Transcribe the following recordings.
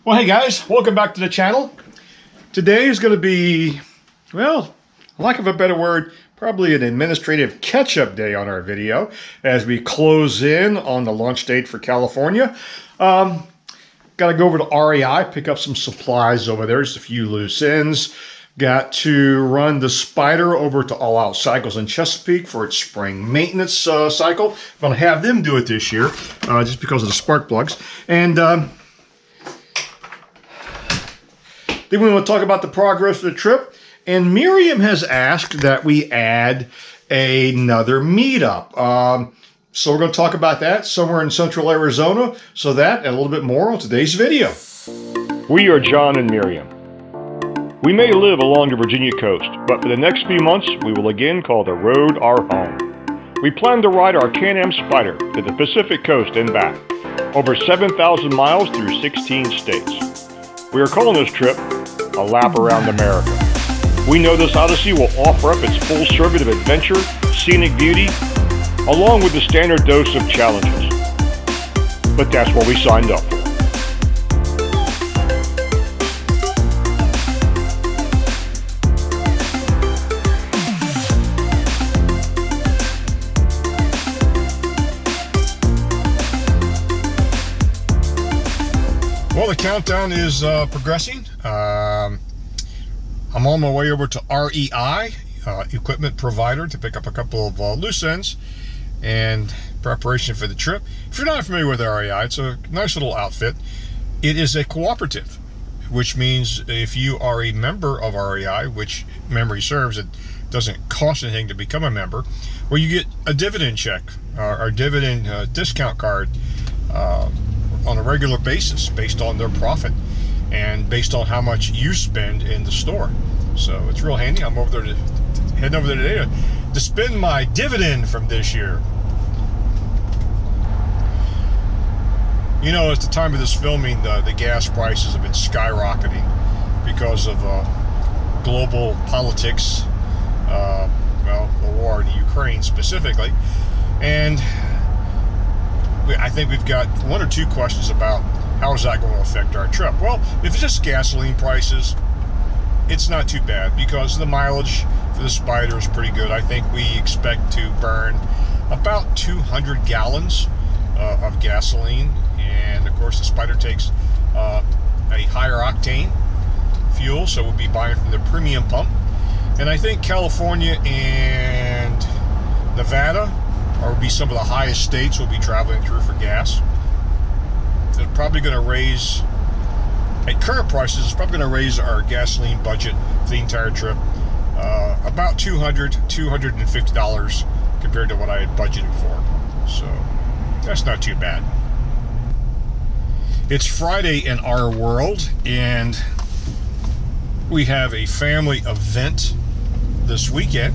Well, hey guys, welcome back to the channel. Today is going to be, well, lack of a better word, probably an administrative catch-up day on our video as we close in on the launch date for California. Got to go over to REI, pick up some supplies over there, just a few loose ends. Got to run the Spyder over to All Out Cycles in Chesapeake for its spring maintenance cycle. I'm going to have them do it this year just because of the spark plugs. And then we want to talk about the progress of the trip. And Miriam has asked that we add another meetup. So we're going to talk about that somewhere in central Arizona. So that and a little bit more on today's video. We are John and Miriam. We may live along the Virginia coast, but for the next few months, we will again call the road our home. We plan to ride our Can-Am Spyder to the Pacific coast and back, over 7,000 miles through 16 states. We are calling this trip a lap around America. We know this odyssey will offer up its full serving of adventure, scenic beauty, along with the standard dose of challenges. But that's what we signed up for. Well, the countdown is progressing. I'm on my way over to REI, equipment provider, to pick up a couple of loose ends and preparation for the trip. If you're not familiar with REI, it's a nice little outfit. It is a cooperative, which means if you are a member of REI, which memory serves, it doesn't cost anything to become a member, where you get a dividend check or dividend discount card on a regular basis based on their profit and based on how much you spend in the store. So it's real handy. I'm over there heading over there today to spend my dividend from this year. You know, at the time of this filming, the gas prices have been skyrocketing because of global politics, well, the war in Ukraine specifically. And I think we've got one or two questions about how is that going to affect our trip. Well, if it's just gasoline prices, it's not too bad because the mileage for the Spyder is pretty good. I think we expect to burn about 200 gallons of gasoline, and of course the Spyder takes a higher octane fuel, so we'll be buying from the premium pump. And I think California and Nevada will be some of the highest states we'll be traveling through for gas. They're probably going to raise, at current prices, it's probably going to raise our gasoline budget for the entire trip about $250 compared to what I had budgeted for. So that's not too bad. It's Friday in our world, and we have a family event this weekend.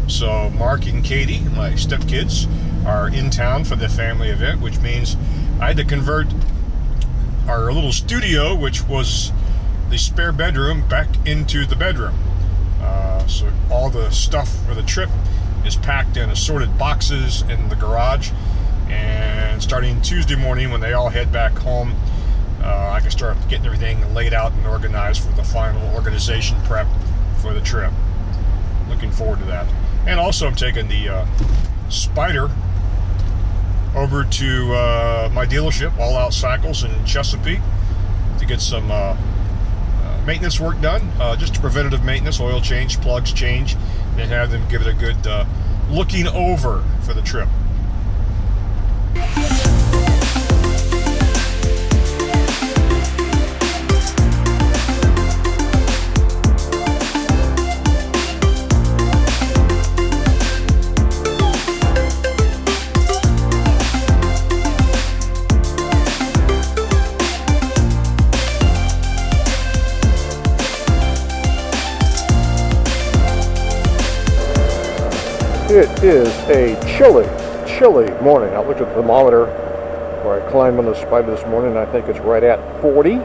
So Mark and Katie, my stepkids, are in town for the family event, which means I had to convert our little studio, which was the spare bedroom, back into the bedroom. So all the stuff for the trip is packed in assorted boxes in the garage. And starting Tuesday morning, when they all head back home, I can start getting everything laid out and organized for the final organization prep for the trip. Looking forward to that. And also I'm taking the Spyder over to my dealership, All Out Cycles in Chesapeake, to get some maintenance work done, just a preventative maintenance, oil change, plugs change, and have them give it a good looking over for the trip. It is a chilly morning. I looked at the thermometer where I climbed on the Spyder this morning, and I think it's right at 40.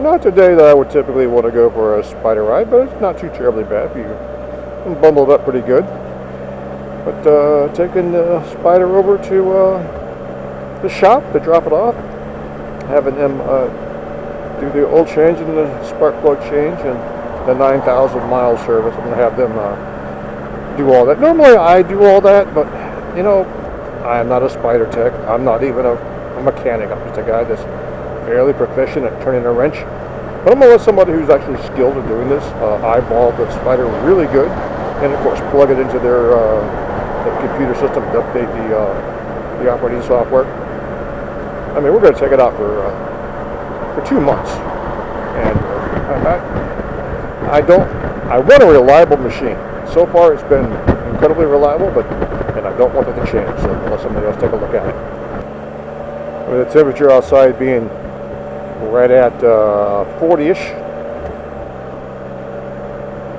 Not a day that I would typically want to go for a Spyder ride, but it's not too terribly bad. I'm bundled up pretty good. But taking the Spyder over to the shop to drop it off, having them do the oil change and the spark plug change and the 9,000 mile service. I'm going to have them do all that. Normally I do all that, but you know, I am not a Spyder tech. I'm not even a mechanic. I'm just a guy that's fairly proficient at turning a wrench. But I'm going to let somebody who's actually skilled in doing this eyeball the Spyder really good, and of course plug it into their the computer system to update the operating software. I mean, we're going to take it out for 2 months, and I want a reliable machine. So far, it's been incredibly reliable, and I don't want it to change. So I'll let somebody else take a look at it. With the temperature outside being right at 40-ish,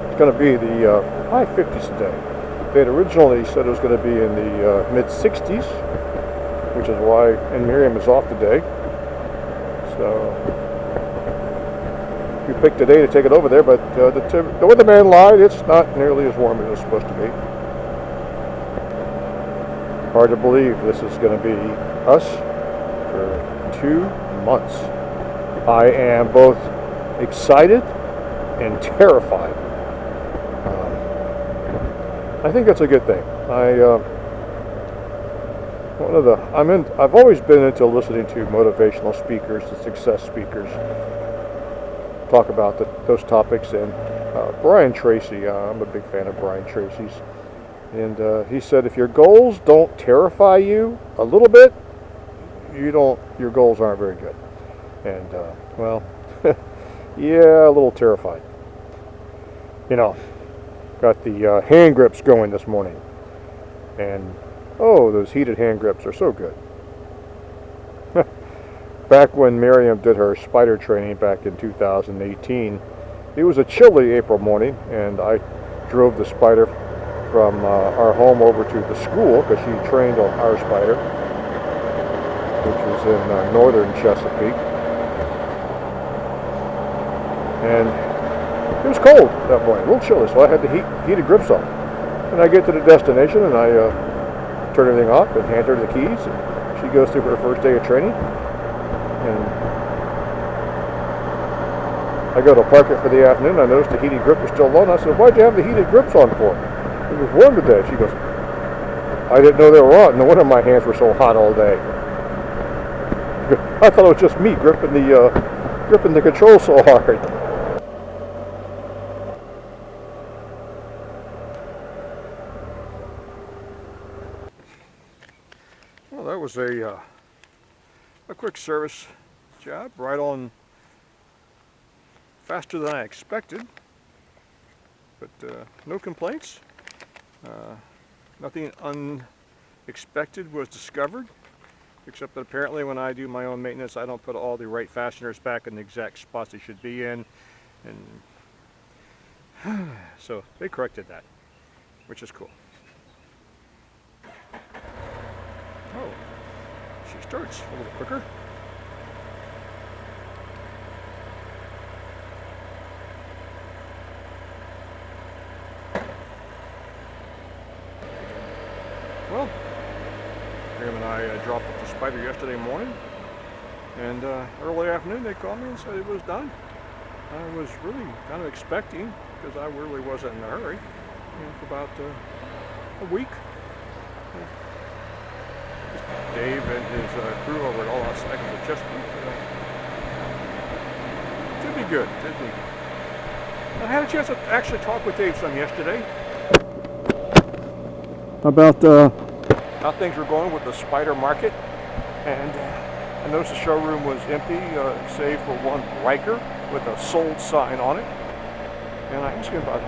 it's going to be the high 50s today. They had originally said it was going to be in the mid 60s, which is why Miriam is off today. So we picked a day to take it over there, but the weatherman lied. It's not nearly as warm as it's supposed to be. Hard to believe this is going to be us for 2 months. I am both excited and terrified. I think that's a good thing. I've always been into listening to motivational speakers and success speakers talk about those topics, and Brian Tracy, I'm a big fan of Brian Tracy's, and he said if your goals don't terrify you a little bit, your goals aren't very good. And well, yeah, a little terrified. You know, got the hand grips going this morning, and oh, those heated hand grips are so good. Back when Miriam did her Spyder training back in 2018, it was a chilly April morning, and I drove the Spyder from our home over to the school because she trained on our Spyder, which was in northern Chesapeake. And it was cold that morning, a little chilly, so I had the heated grips on. And I get to the destination, and I turn everything off and hand her the keys. And she goes through her first day of training. And I go to park it for the afternoon. I noticed the heated grip was still on. I said, "Why'd you have the heated grips on for?" It was warm today. She goes, "I didn't know they were on. No wonder my hands were so hot all day." I thought it was just me gripping the control so hard. Well, that was a quick service job, right on, faster than I expected, but no complaints. Nothing unexpected was discovered, except that apparently when I do my own maintenance, I don't put all the right fasteners back in the exact spots they should be in, and so they corrected that, which is cool. Oh, she starts a little quicker. Well, Graham and I dropped off the Spyder yesterday morning, and early afternoon they called me and said it was done. I was really kind of expecting, because I really wasn't in a hurry, for about a week. Dave and his crew over at All Out Cycles at Chesapeake. Should be good. Should be good. I had a chance to actually talk with Dave some yesterday about how things were going with the Spyder market, and I noticed the showroom was empty, save for one Riker with a sold sign on it. And I asked him about,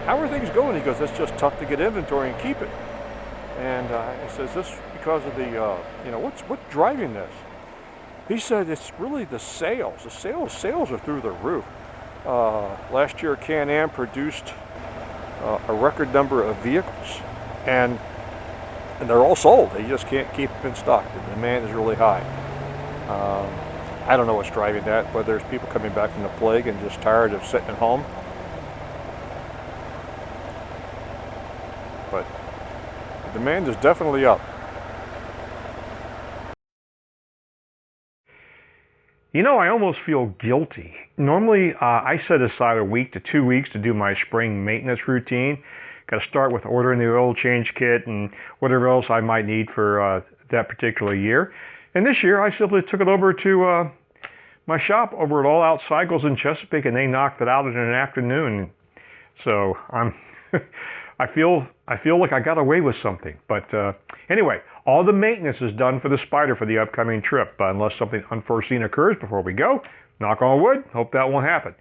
how are things going? He goes, it's just tough to get inventory and keep it. And he says, this because of the, what's driving this? He said it's really the sales. The sales are through the roof. Last year, Can-Am produced a record number of vehicles, and they're all sold. They just can't keep them in stock. The demand is really high. I don't know what's driving that, whether there's people coming back from the plague and just tired of sitting at home. But the demand is definitely up. You know, I almost feel guilty. Normally, I set aside a week to 2 weeks to do my spring maintenance routine. Got to start with ordering the oil change kit and whatever else I might need for that particular year. And this year, I simply took it over to my shop over at All Out Cycles in Chesapeake, and they knocked it out in an afternoon. So I feel like I got away with something. But anyway, all the maintenance is done for the Spyder for the upcoming trip, unless something unforeseen occurs before we go. Knock on wood, hope that won't happen.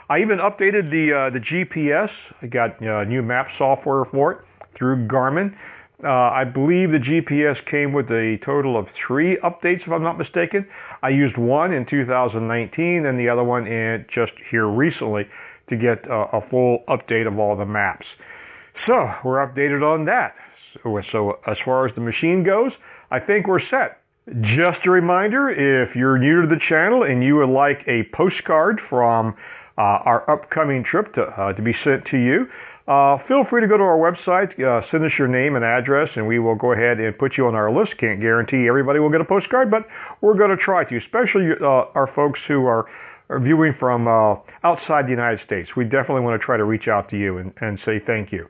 I even updated the GPS. I got new map software for it through Garmin. I believe the GPS came with a total of 3 updates, if I'm not mistaken. I used one in 2019 and the other one just here recently to get a full update of all the maps. So we're updated on that. So as far as the machine goes, I think we're set. Just a reminder, if you're new to the channel and you would like a postcard from our upcoming trip to be sent to you, feel free to go to our website, send us your name and address, and we will go ahead and put you on our list. Can't guarantee everybody will get a postcard, but we're going to try to, especially our folks who are viewing from outside the United States. We definitely want to try to reach out to you and say thank you.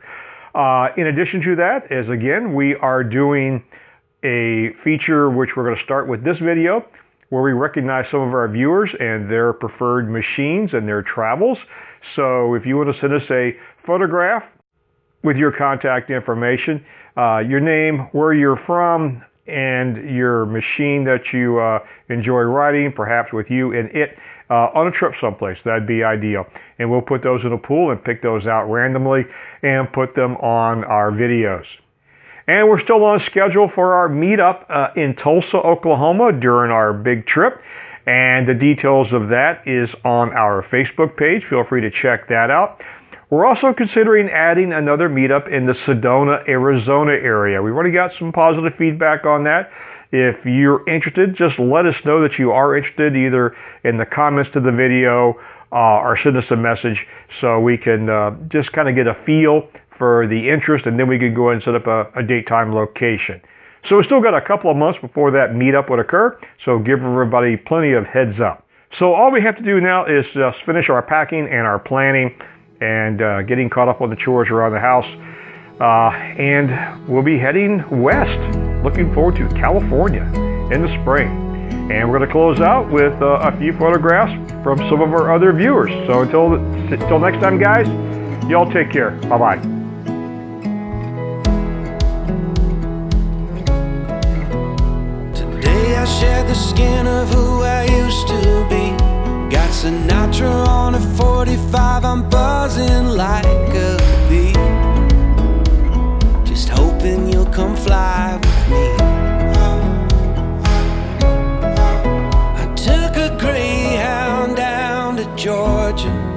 In addition to that, as again, we are doing a feature which we're going to start with this video, where we recognize some of our viewers and their preferred machines and their travels. So if you want to send us a photograph with your contact information, your name, where you're from, and your machine that you enjoy riding, perhaps with you and it, on a trip someplace, that'd be ideal. And we'll put those in a pool and pick those out randomly and put them on our videos. And we're still on schedule for our meetup in Tulsa, Oklahoma during our big trip. And the details of that is on our Facebook page. Feel free to check that out. We're also considering adding another meetup in the Sedona, Arizona area. We've already got some positive feedback on that. If you're interested, just let us know that you are interested, either in the comments to the video or send us a message so we can just kind of get a feel for the interest, and then we could go ahead and set up a date, time, location. So we've still got a couple of months before that meetup would occur, so give everybody plenty of heads up. So all we have to do now is just finish our packing and our planning and getting caught up on the chores around the house. And we'll be heading west, looking forward to California in the spring. And we're going to close out with a few photographs from some of our other viewers. So until next time, guys, y'all take care. Bye-bye. I shed the skin of who I used to be. Got Sinatra on a 45, I'm buzzing like a bee. Just hoping you'll come fly with me. I took a Greyhound down to Georgia.